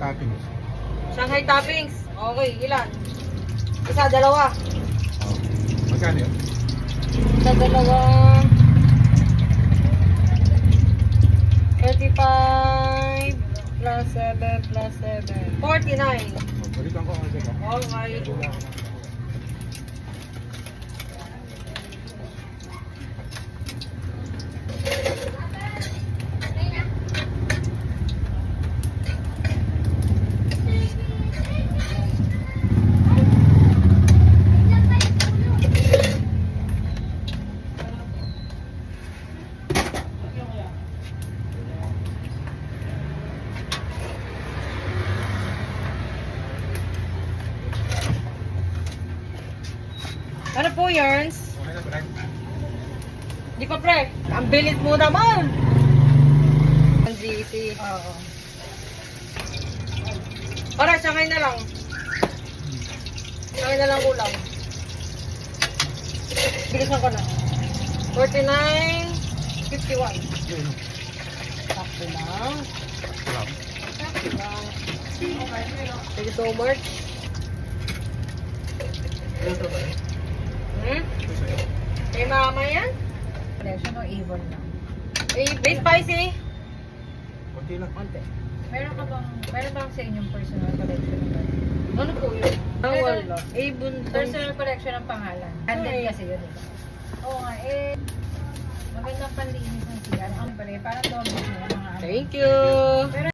toppings. Shanghai toppings. Okay, ilan? Isa, dalawa. Oh. Magkano yun? Isa, dalawa. 35 plus 7 plus 7. 49. Balikan ko kasi ka. Okay. Ano po, Yerns? Okay na, Brad? Di pa, pre. Ang bilis mo naman. Ang GC. Oo. Para, siyangay na lang. Siyangay na lang ulam. Bilisan ko na. 49, 51. Sakto lang. Sarap. Sakto lang. Thank you so much. Ito ba eh? Hmm? Ito sa'yo. Kay mama yan? Collection o Avon lang? Eh, may spicy? Kunti lang. Konti. Meron bang sa inyong personal collection ng ganun? Ano po yun? Ah, Pero- wala. Eh, bunton. Personal collection ng pangalan. Handed Ay. kasi yun, diba? Oo nga, magandang panlinis ng CR. Ang pare, parang doble na yung mga ano. Thank you. Pero